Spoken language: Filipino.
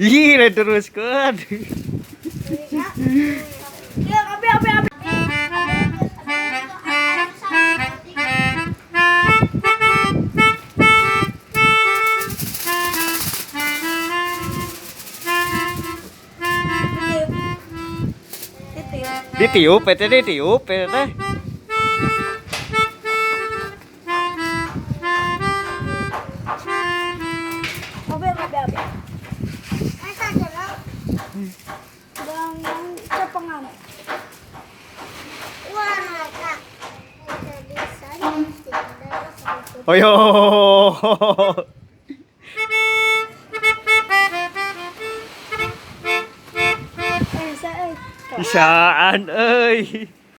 Ih, teruskan. Ditiup, PT ditiup, PT. Oh yo. Bisaan euy.